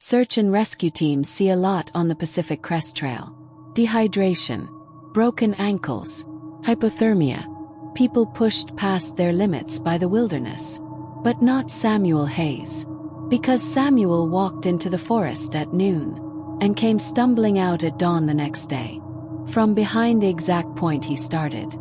Search and rescue teams see a lot on the Pacific Crest Trail. Dehydration, broken ankles, hypothermia. People pushed past their limits by the wilderness. But not Samuel Hayes. Because Samuel walked into the forest at noon and came stumbling out at dawn the next day. From behind the exact point he started.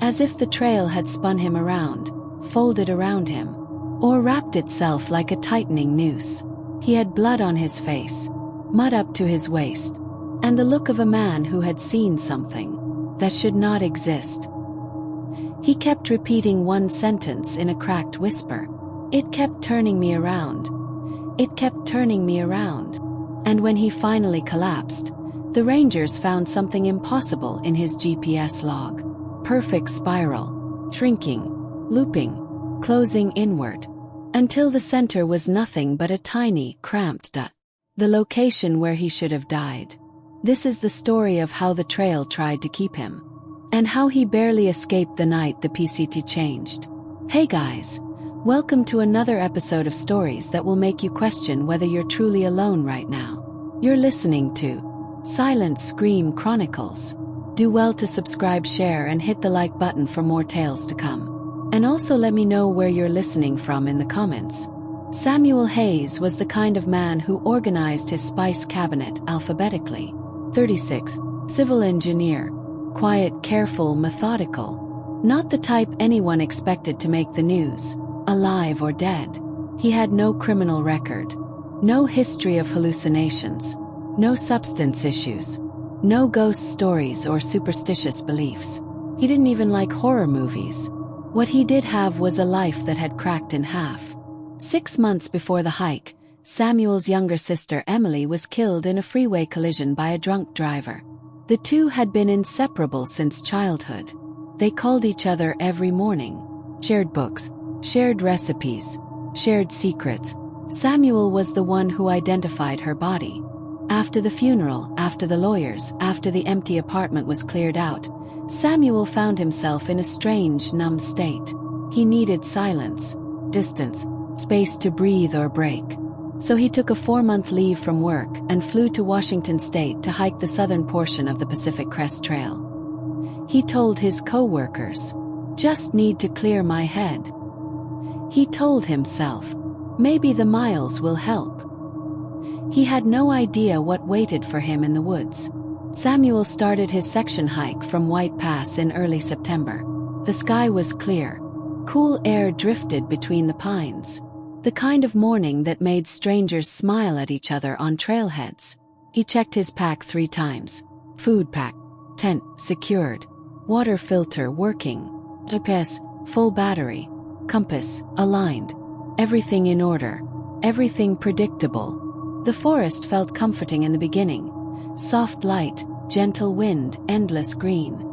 As if the trail had spun him around, folded around him, or wrapped itself like a tightening noose. He had blood on his face, mud up to his waist, and the look of a man who had seen something that should not exist. He kept repeating one sentence in a cracked whisper. It kept turning me around. It kept turning me around. And when he finally collapsed, the rangers found something impossible in his GPS log. Perfect spiral, shrinking, looping, closing inward, until the center was nothing but a tiny, cramped dot. The location where he should have died. This is the story of how the trail tried to keep him. And how he barely escaped the night the PCT changed. Hey guys, welcome to another episode of stories that will make you question whether you're truly alone right now. You're listening to Silent Scream Chronicles. Do well to subscribe, share, and hit the like button for more tales to come. And also let me know where you're listening from in the comments. Samuel Hayes was the kind of man who organized his spice cabinet alphabetically. 36. Civil engineer. Quiet, careful, methodical. Not the type anyone expected to make the news, alive or dead. He had no criminal record. No history of hallucinations. No substance issues. No ghost stories or superstitious beliefs. He didn't even like horror movies. What he did have was a life that had cracked in half. 6 months before the hike, Samuel's younger sister Emily was killed in a freeway collision by a drunk driver. The two had been inseparable since childhood. They called each other every morning. Shared books, shared recipes, shared secrets. Samuel was the one who identified her body. After the funeral, after the lawyers, after the empty apartment was cleared out, Samuel found himself in a strange, numb state. He needed silence, distance, space to breathe or break. So he took a 4-month leave from work and flew to Washington State to hike the southern portion of the Pacific Crest Trail. He told his co-workers, "Just need to clear my head." He told himself, "Maybe the miles will help." He had no idea what waited for him in the woods. Samuel started his section hike from White Pass in early September. The sky was clear. Cool air drifted between the pines. The kind of morning that made strangers smile at each other on trailheads. He checked his pack 3 times. Food pack, tent, secured. Water filter working. GPS, full battery. Compass, aligned. Everything in order. Everything predictable. The forest felt comforting in the beginning. Soft light, gentle wind, endless green.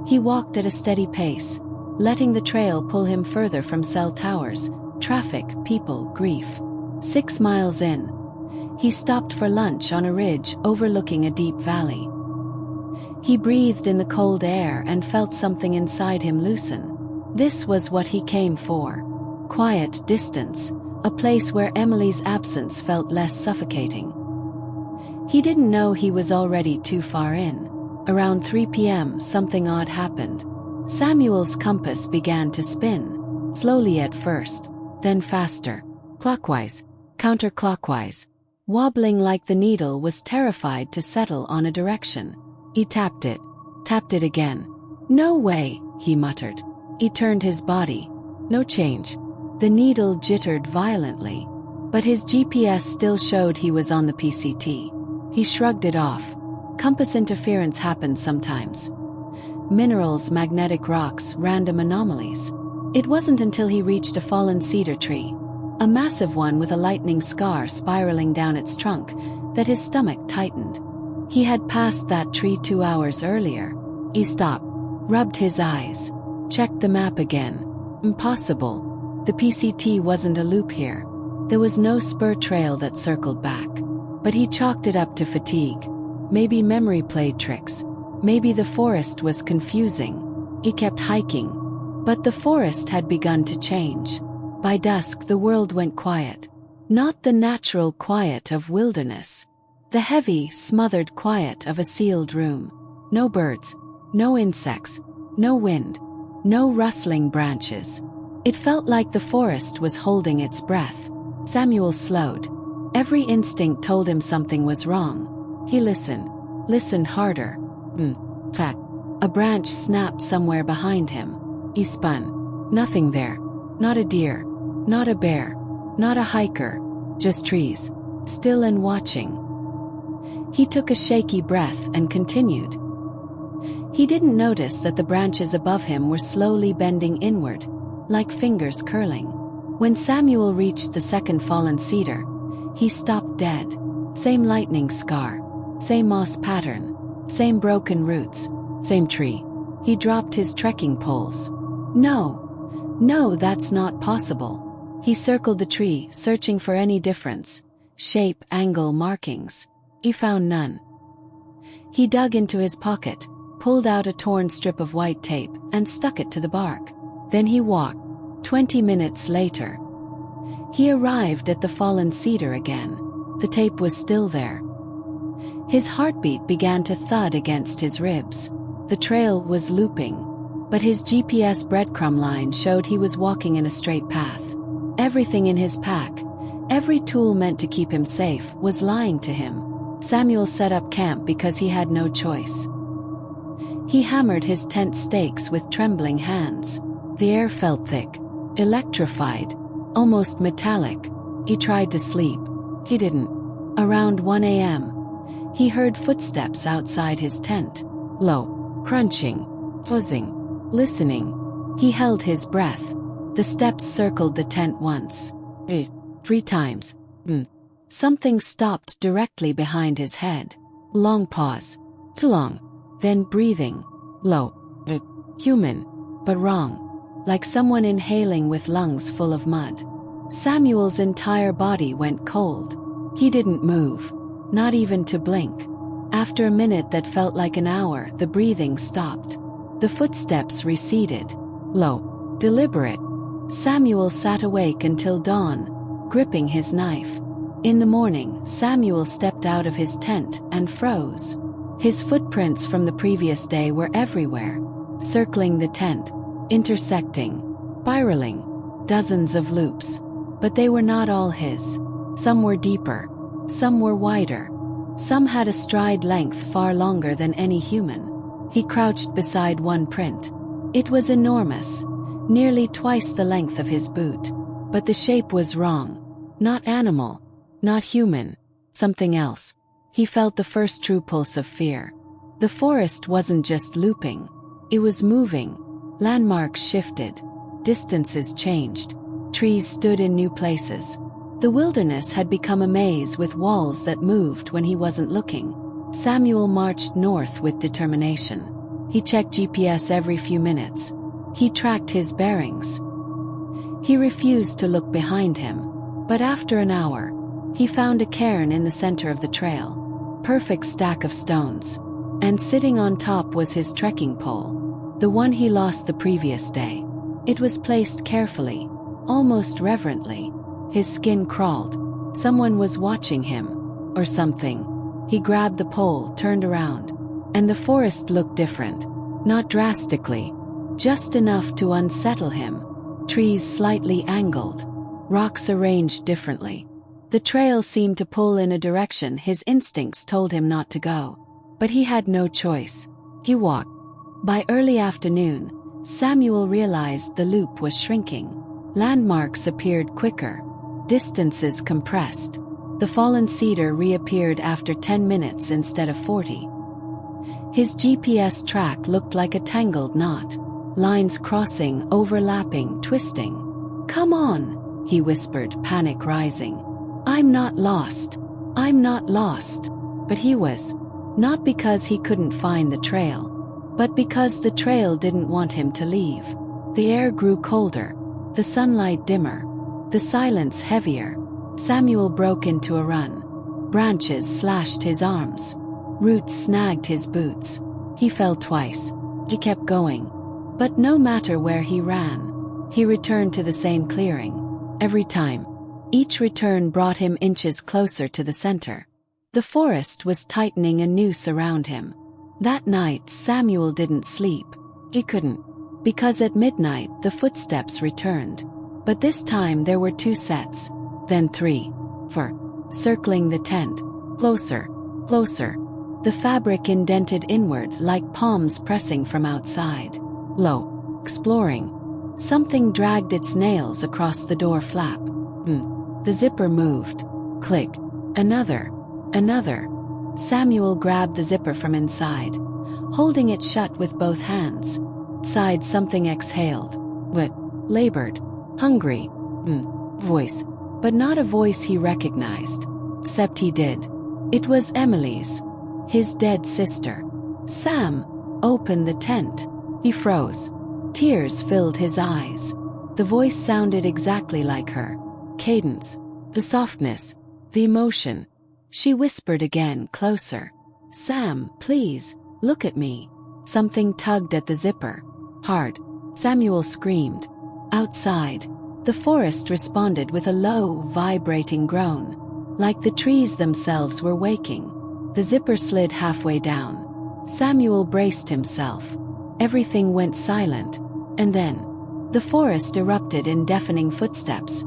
He walked at a steady pace, letting the trail pull him further from cell towers, traffic, people, grief. 6 miles in, he stopped for lunch on a ridge overlooking a deep valley. He breathed in the cold air and felt something inside him loosen. This was what he came for. Quiet, distance, a place where Emily's absence felt less suffocating. He didn't know he was already too far in. Around 3 p.m., something odd happened. Samuel's compass began to spin, slowly at first, then faster, clockwise, counterclockwise, wobbling like the needle was terrified to settle on a direction. He tapped it again. "No way," he muttered. He turned his body. No change. The needle jittered violently, but his GPS still showed he was on the PCT. He shrugged it off. Compass interference happens sometimes. Minerals, magnetic rocks, random anomalies. It wasn't until he reached a fallen cedar tree, a massive one with a lightning scar spiraling down its trunk, that his stomach tightened. He had passed that tree 2 hours earlier. He stopped, rubbed his eyes, checked the map again. Impossible. The PCT wasn't a loop here. There was no spur trail that circled back. But he chalked it up to fatigue. Maybe memory played tricks. Maybe the forest was confusing. He kept hiking. But the forest had begun to change. By dusk the world went quiet. Not the natural quiet of wilderness. The heavy, smothered quiet of a sealed room. No birds, no insects, no wind, no rustling branches. It felt like the forest was holding its breath. Samuel slowed. Every instinct told him something was wrong. He listened harder. Clack. A branch snapped somewhere behind him. He spun. Nothing there. Not a deer. Not a bear. Not a hiker. Just trees. Still and watching. He took a shaky breath and continued. He didn't notice that the branches above him were slowly bending inward, like fingers curling. When Samuel reached the second fallen cedar, he stopped dead. Same lightning scar. Same moss pattern. Same broken roots. Same tree. He dropped his trekking poles. No, that's not possible. He circled the tree, searching for any difference. Shape, angle, markings. He found none. He dug into his pocket, pulled out a torn strip of white tape, and stuck it to the bark. Then he walked. 20 minutes later, he arrived at the fallen cedar again. The tape was still there. His heartbeat began to thud against his ribs. The trail was looping, but his GPS breadcrumb line showed he was walking in a straight path. Everything in his pack, every tool meant to keep him safe, was lying to him. Samuel set up camp because he had no choice. He hammered his tent stakes with trembling hands. The air felt thick, electrified, almost metallic. He tried to sleep. He didn't. Around 1 a.m., he heard footsteps outside his tent. Low, crunching, buzzing, listening. He held his breath. The steps circled the tent once. 3 times. Something stopped directly behind his head. Long pause. Too long. Then breathing. Low. Human. But wrong. Like someone inhaling with lungs full of mud. Samuel's entire body went cold. He didn't move. Not even to blink. After a minute that felt like an hour, the breathing stopped. The footsteps receded. Low. Deliberate. Samuel sat awake until dawn, gripping his knife. In the morning, Samuel stepped out of his tent and froze. His footprints from the previous day were everywhere, circling the tent, intersecting, spiraling, dozens of loops. But they were not all his. Some were deeper, some were wider. Some had a stride length far longer than any human. He crouched beside one print. It was enormous, nearly twice the length of his boot. But the shape was wrong. Not animal, not human, something else. He felt the first true pulse of fear. The forest wasn't just looping. It was moving. Landmarks shifted. Distances changed. Trees stood in new places. The wilderness had become a maze with walls that moved when he wasn't looking. Samuel marched north with determination. He checked GPS every few minutes. He tracked his bearings. He refused to look behind him. But after an hour, he found a cairn in the center of the trail. Perfect stack of stones. And sitting on top was his trekking pole, the one he lost the previous day. It was placed carefully, almost reverently. His skin crawled. Someone was watching him. Or something. He grabbed the pole, turned around. And the forest looked different. Not drastically. Just enough to unsettle him. Trees slightly angled. Rocks arranged differently. The trail seemed to pull in a direction his instincts told him not to go. But he had no choice. He walked. By early afternoon, Samuel realized the loop was shrinking. Landmarks appeared quicker. Distances compressed. The fallen cedar reappeared after 10 minutes instead of 40. His GPS track looked like a tangled knot. Lines crossing, overlapping, twisting. "Come on," he whispered, panic rising. "I'm not lost. I'm not lost." But he was. Not because he couldn't find the trail, but because the trail didn't want him to leave. The air grew colder, the sunlight dimmer, the silence heavier. Samuel broke into a run. Branches slashed his arms. Roots snagged his boots. He fell twice. He kept going. But no matter where he ran, he returned to the same clearing. Every time, Each return brought him inches closer to the center. The forest was tightening a noose around him. That night, Samuel didn't sleep. He couldn't. Because at midnight, the footsteps returned. But this time there were 2 sets, then 3, 4, circling the tent. Closer, closer. The fabric indented inward like palms pressing from outside. Low, exploring. Something dragged its nails across the door flap. The zipper moved. Click. Another. Another. Samuel grabbed the zipper from inside, holding it shut with both hands. Inside, something exhaled. Wet. Labored. Hungry. Voice. But not a voice he recognized. Except he did. It was Emily's. His dead sister. Sam. Opened the tent. He froze. Tears filled his eyes. The voice sounded exactly like her. Cadence. The softness. The emotion. She whispered again, closer. Sam, please, look at me. Something tugged at the zipper. Hard. Samuel screamed. Outside, the forest responded with a low, vibrating groan. Like the trees themselves were waking. The zipper slid halfway down. Samuel braced himself. Everything went silent. And then, the forest erupted in deafening footsteps,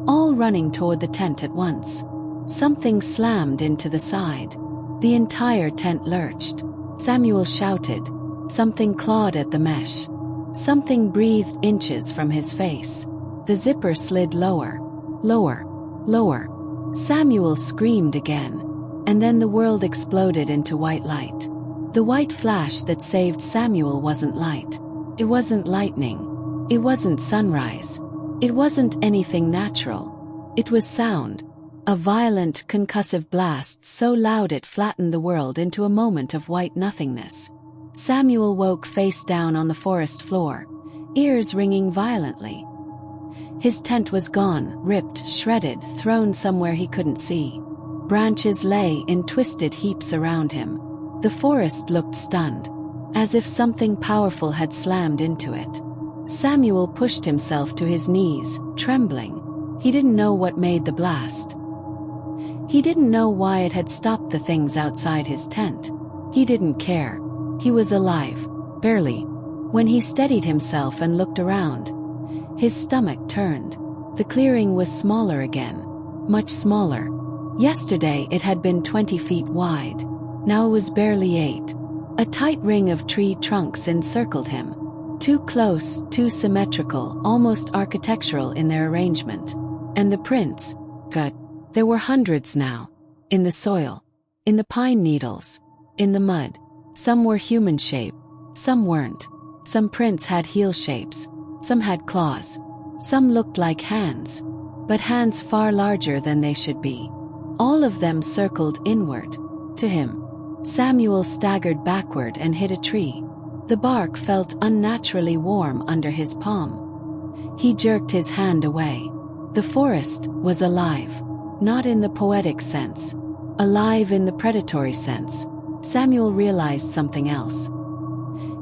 all running toward the tent at once. Something slammed into the side. The entire tent lurched. Samuel shouted. Something clawed at the mesh. Something breathed inches from his face. The zipper slid lower. Lower. Lower. Samuel screamed again. And then the world exploded into white light. The white flash that saved Samuel wasn't light. It wasn't lightning. It wasn't sunrise. It wasn't anything natural. It was sound. A violent, concussive blast so loud it flattened the world into a moment of white nothingness. Samuel woke face down on the forest floor, ears ringing violently. His tent was gone, ripped, shredded, thrown somewhere he couldn't see. Branches lay in twisted heaps around him. The forest looked stunned, as if something powerful had slammed into it. Samuel pushed himself to his knees, trembling. He didn't know what made the blast. He didn't know why it had stopped the things outside his tent. He didn't care. He was alive, barely. When he steadied himself and looked around, his stomach turned. The clearing was smaller again, much smaller. Yesterday it had been 20 feet wide. Now it was barely 8. A tight ring of tree trunks encircled him. Too close, too symmetrical, almost architectural in their arrangement. And the prints, God, there were hundreds now. In the soil, in the pine needles, in the mud. Some were human shape, some weren't. Some prints had heel shapes, some had claws. Some looked like hands, but hands far larger than they should be. All of them circled inward. To him. Samuel staggered backward and hit a tree. The bark felt unnaturally warm under his palm. He jerked his hand away. The forest was alive. Not in the poetic sense. Alive in the predatory sense. Samuel realized something else.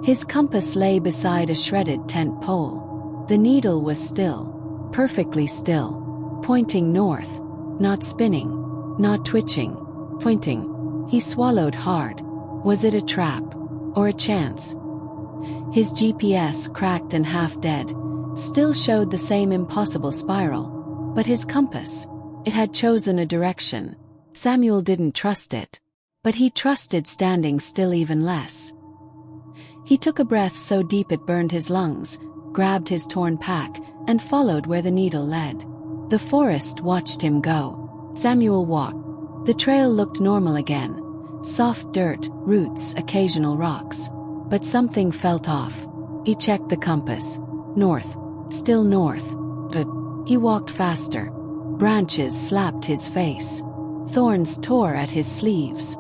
His compass lay beside a shredded tent pole. The needle was still. Perfectly still. Pointing north. Not spinning. Not twitching. Pointing. He swallowed hard. Was it a trap? Or a chance? His GPS, cracked and half dead, still showed the same impossible spiral. But his compass, it had chosen a direction. Samuel didn't trust it. But he trusted standing still even less. He took a breath so deep it burned his lungs, grabbed his torn pack, and followed where the needle led. The forest watched him go. Samuel walked. The trail looked normal again. Soft dirt, roots, occasional rocks. But something felt off. He checked the compass. North. Still north. But he walked faster. Branches slapped his face. Thorns tore at his sleeves.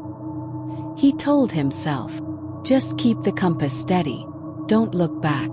He told himself, just keep the compass steady. Don't look back.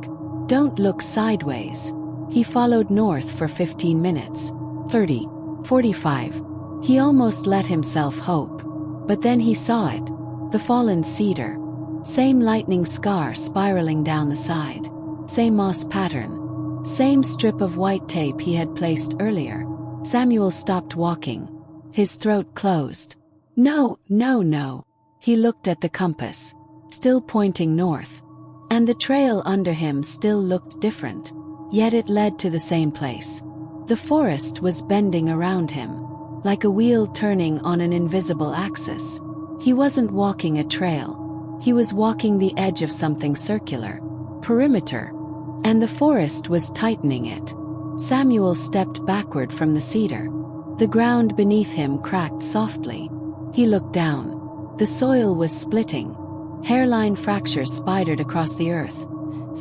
Don't look sideways. He followed north for 15 minutes. 30. 45. He almost let himself hope. But then he saw it. The fallen cedar. Same lightning scar spiraling down the side. Same moss pattern. Same strip of white tape he had placed earlier. Samuel stopped walking. His throat closed. No, no, no. He looked at the compass, still pointing north. And the trail under him still looked different. Yet it led to the same place. The forest was bending around him, like a wheel turning on an invisible axis. He wasn't walking a trail. He was walking the edge of something circular, perimeter, and the forest was tightening it. Samuel stepped backward from the cedar. The ground beneath him cracked softly. He looked down. The soil was splitting. Hairline fractures spidered across the earth.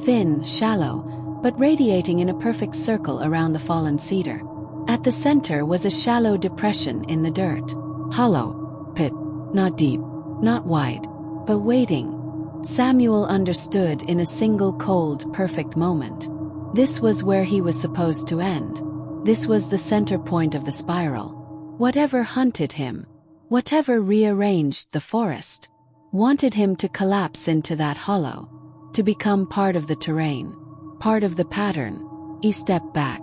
Thin, shallow, but radiating in a perfect circle around the fallen cedar. At the center was a shallow depression in the dirt. Hollow. Pit. Not deep. Not wide. But waiting. Samuel understood in a single cold, perfect moment. This was where he was supposed to end. This was the center point of the spiral. Whatever hunted him, whatever rearranged the forest, wanted him to collapse into that hollow, to become part of the terrain, part of the pattern. He stepped back.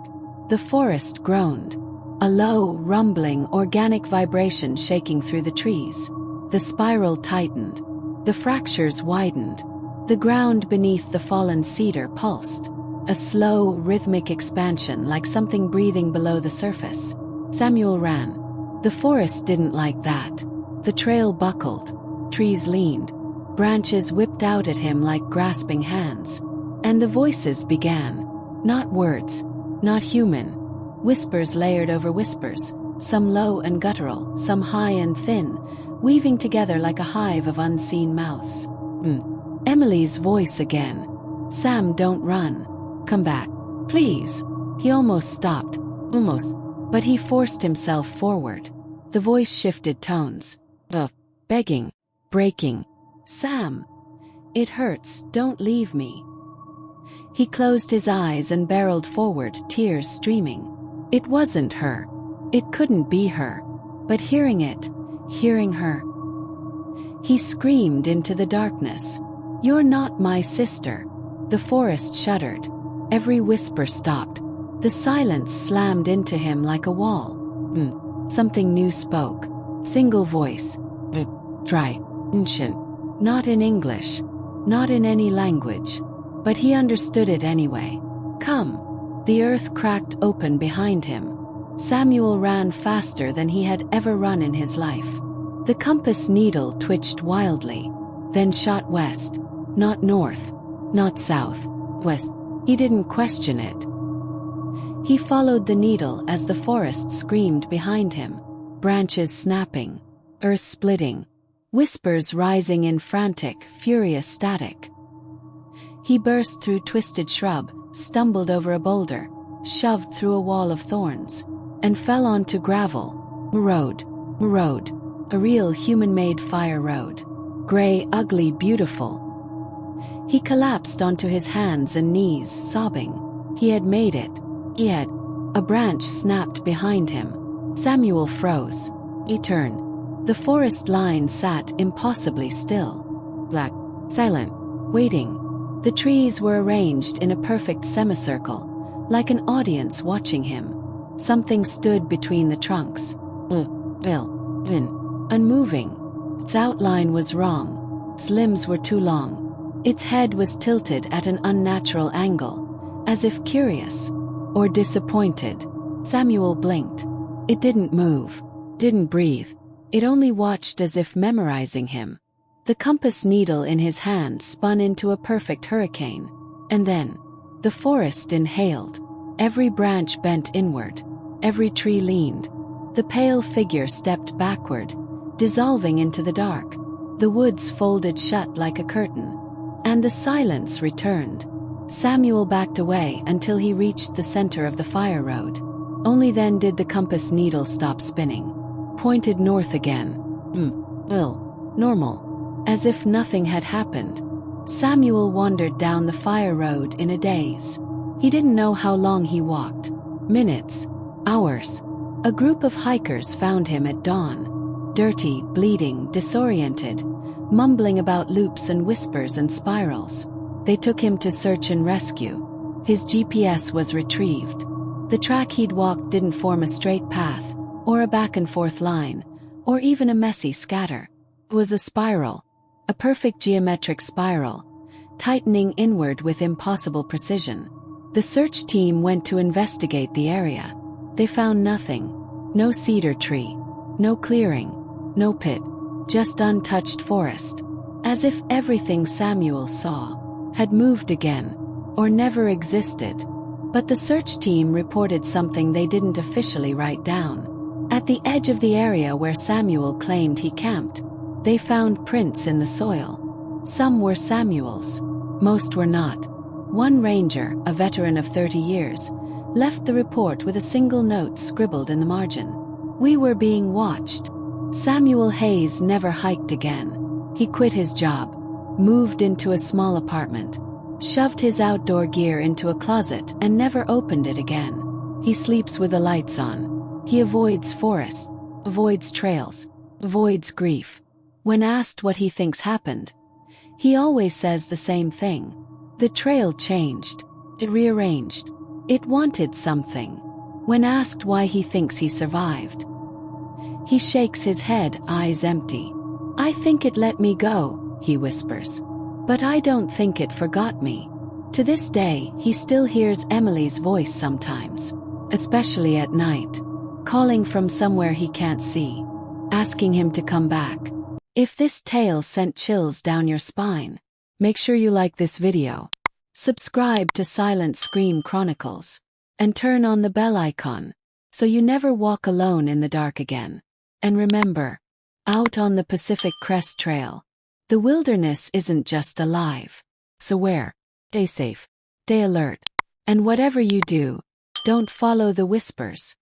The forest groaned, a low, rumbling, organic vibration shaking through the trees. The spiral tightened. The fractures widened. The ground beneath the fallen cedar pulsed. A slow, rhythmic expansion like something breathing below the surface. Samuel ran. The forest didn't like that. The trail buckled. Trees leaned. Branches whipped out at him like grasping hands. And the voices began. Not words. Not human. Whispers layered over whispers. Some low and guttural, some high and thin, weaving together like a hive of unseen mouths. Emily's voice again. Sam, don't run. Come back. Please. He almost stopped. Almost. But he forced himself forward. The voice shifted tones. Begging. Breaking. Sam. It hurts. Don't leave me. He closed his eyes and barreled forward, tears streaming. It wasn't her. It couldn't be her. But hearing it, hearing her. He screamed into the darkness. You're not my sister. The forest shuddered. Every whisper stopped. The silence slammed into him like a wall. Something new spoke. Single voice. Dry. Ancient. Not in English. Not in any language. But he understood it anyway. Come. The earth cracked open behind him. Samuel ran faster than he had ever run in his life. The compass needle twitched wildly, then shot west. Not north. Not south. West. He didn't question it. He followed the needle as the forest screamed behind him. Branches snapping. Earth splitting. Whispers rising in frantic, furious static. He burst through twisted shrub, stumbled over a boulder, shoved through a wall of thorns, and fell onto gravel. Road. A real human-made fire road. Gray, ugly, beautiful. He collapsed onto his hands and knees, sobbing. He had made it. He had. A branch snapped behind him. Samuel froze. He turned. The forest line sat impossibly still. Black. Silent. Waiting. The trees were arranged in a perfect semicircle, like an audience watching him. Something stood between the trunks. Unmoving. Its outline was wrong. Its limbs were too long. Its head was tilted at an unnatural angle, as if curious or disappointed. Samuel blinked. It didn't move, didn't breathe. It only watched as if memorizing him. The compass needle in his hand spun into a perfect hurricane. And then, the forest inhaled. Every branch bent inward. Every tree leaned. The pale figure stepped backward, dissolving into the dark. The woods folded shut like a curtain. And the silence returned. Samuel backed away until he reached the center of the fire road. Only then did the compass needle stop spinning. Pointed north again. Normal. As if nothing had happened. Samuel wandered down the fire road in a daze. He didn't know how long he walked. Minutes. Hours. A group of hikers found him at dawn. Dirty, bleeding, disoriented, mumbling about loops and whispers and spirals. They took him to search and rescue. His GPS was retrieved. The track he'd walked didn't form a straight path, or a back-and-forth line, or even a messy scatter. It was a spiral, a perfect geometric spiral, tightening inward with impossible precision. The search team went to investigate the area. They found nothing. No cedar tree, no clearing, no pit, just untouched forest. As if everything Samuel saw had moved again, or never existed. But the search team reported something they didn't officially write down. At the edge of the area where Samuel claimed he camped, they found prints in the soil. Some were Samuel's, most were not. One ranger, a veteran of 30 years, left the report with a single note scribbled in the margin. "We were being watched." Samuel Hayes never hiked again. He quit his job, moved into a small apartment, shoved his outdoor gear into a closet and never opened it again. He sleeps with the lights on. He avoids forests, avoids trails, avoids grief. When asked what he thinks happened, he always says the same thing. The trail changed. It rearranged. It wanted something. When asked why he thinks he survived, he shakes his head, eyes empty. "I think it let me go," he whispers. "But I don't think it forgot me." To this day, he still hears Emily's voice sometimes, especially at night, calling from somewhere he can't see, asking him to come back. If this tale sent chills down your spine, make sure you like this video, subscribe to Silent Scream Chronicles, and turn on the bell icon, so you never walk alone in the dark again. And remember, out on the Pacific Crest Trail, the wilderness isn't just alive. So stay safe, stay alert, and whatever you do, don't follow the whispers.